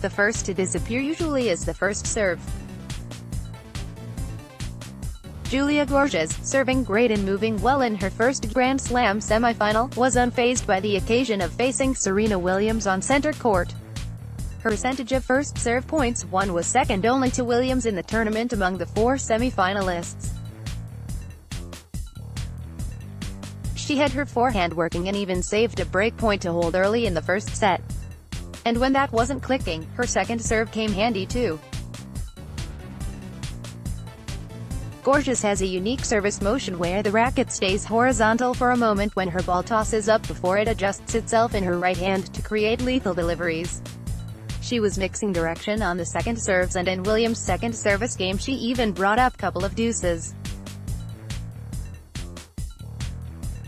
The first to disappear usually is the first serve. Julia Goerges, serving great and moving well in her first Grand Slam semifinal, was unfazed by the occasion of facing Serena Williams on center court. Her percentage of first serve points won was second only to Williams in the tournament among the 4 semi-finalists. She had her forehand working and even saved a break point to hold early in the first set. And when that wasn't clicking, her second serve came handy too. Goerges has a unique service motion where the racket stays horizontal for a moment when her ball tosses up before it adjusts itself in her right hand to create lethal deliveries. She was mixing direction on the second serves, and in Williams' second service game she even brought up a couple of deuces.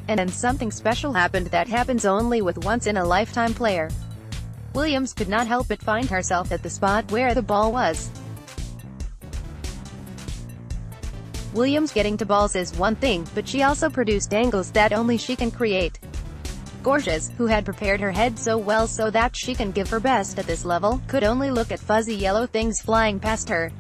And then something special happened that happens only with once-in-a-lifetime player. Williams could not help but find herself at the spot where the ball was. Williams getting to balls is one thing, but she also produced angles that only she can create. Goerges, who had prepared her head so well so that she can give her best at this level, could only look at fuzzy yellow things flying past her.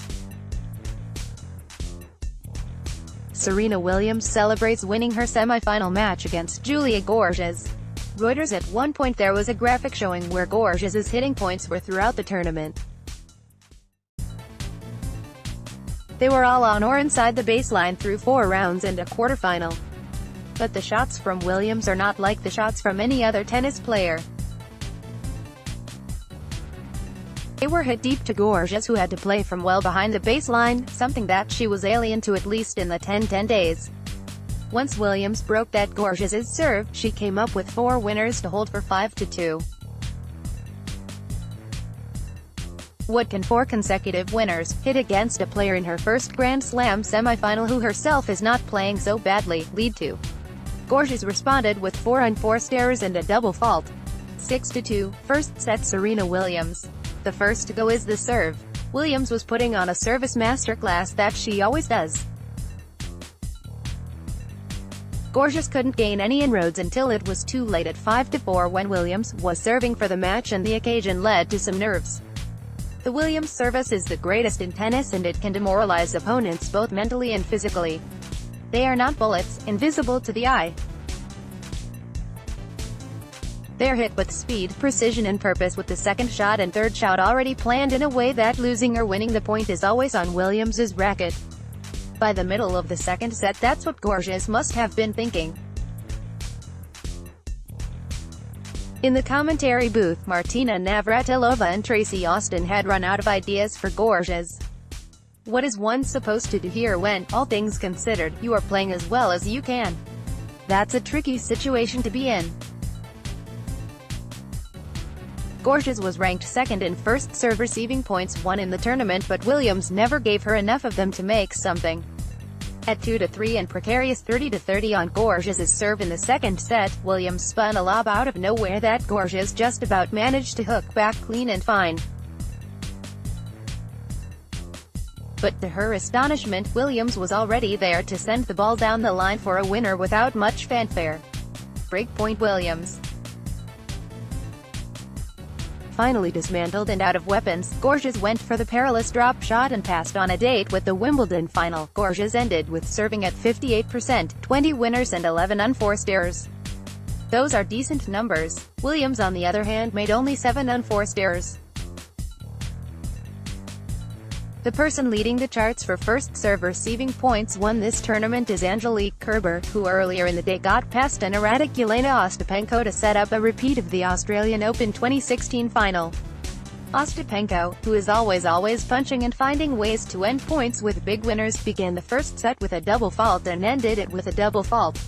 Serena Williams celebrates winning her semi-final match against Julia Goerges. Reuters: at one point there was a graphic showing where Goerges' hitting points were throughout the tournament. They were all on or inside the baseline through 4 rounds and a quarterfinal. But the shots from Williams are not like the shots from any other tennis player. They were hit deep to Goerges, who had to play from well behind the baseline, something that she was alien to at least in the 10 days. Once Williams broke that Goerges' serve, she came up with 4 winners to hold for 5-2. What can 4 consecutive winners, hit against a player in her first Grand Slam semifinal who herself is not playing so badly, lead to? Goerges responded with 4 unforced errors and a double fault. 6-2, first set Serena Williams. The first to go is the serve. Williams was putting on a service masterclass that she always does. Goerges couldn't gain any inroads until it was too late at 5-4 when Williams was serving for the match, and the occasion led to some nerves. The Williams service is the greatest in tennis, and it can demoralize opponents both mentally and physically. They are not bullets, invisible to the eye. They're hit with speed, precision and purpose, with the second shot and third shot already planned in a way that losing or winning the point is always on Williams's racket. By the middle of the second set, that's what Goerges must have been thinking. In the commentary booth, Martina Navratilova and Tracy Austin had run out of ideas for Goerges. What is one supposed to do here when, all things considered, you are playing as well as you can? That's a tricky situation to be in. Goerges was ranked second in first serve receiving points won in the tournament, but Williams never gave her enough of them to make something. At 2-3 and precarious 30-30 on Goerges' serve in the second set, Williams spun a lob out of nowhere that Goerges just about managed to hook back clean and fine. But to her astonishment, Williams was already there to send the ball down the line for a winner without much fanfare. Breakpoint Williams. Finally dismantled and out of weapons, Goerges went for the perilous drop shot and passed on a date with the Wimbledon final. Goerges ended with serving at 58%, 20 winners and 11 unforced errors. Those are decent numbers. Williams, on the other hand, made only 7 unforced errors. The person leading the charts for first serve receiving points won this tournament is Angelique Kerber, who earlier in the day got past an erratic Jelena Ostapenko to set up a repeat of the Australian Open 2016 final. Ostapenko, who is always punching and finding ways to end points with big winners, began the first set with a double fault and ended it with a double fault.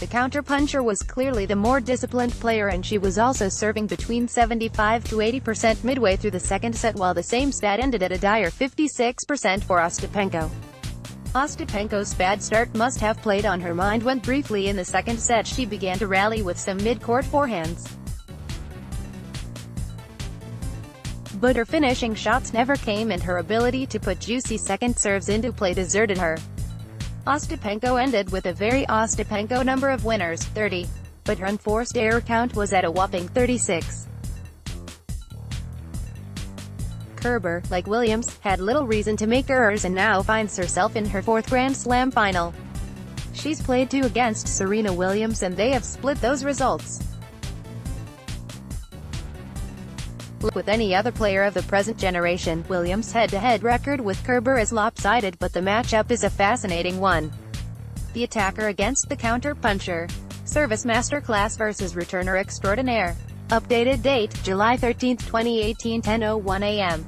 The counterpuncher was clearly the more disciplined player, and she was also serving between 75 to 80% midway through the second set, while the same stat ended at a dire 56% for Ostapenko. Ostapenko's bad start must have played on her mind when briefly in the second set she began to rally with some mid-court forehands. But her finishing shots never came, and her ability to put juicy second serves into play deserted her. Ostapenko ended with a very Ostapenko number of winners, 30. But her unforced error count was at a whopping 36. Kerber, like Williams, had little reason to make errors and now finds herself in her fourth Grand Slam final. She's played 2 against Serena Williams and they have split those results. Like with any other player of the present generation, Williams' head-to-head record with Kerber is lopsided, but the matchup is a fascinating one. The attacker against the counter-puncher. Service masterclass versus returner extraordinaire. Updated date, July 13, 2018, 10:01 a.m.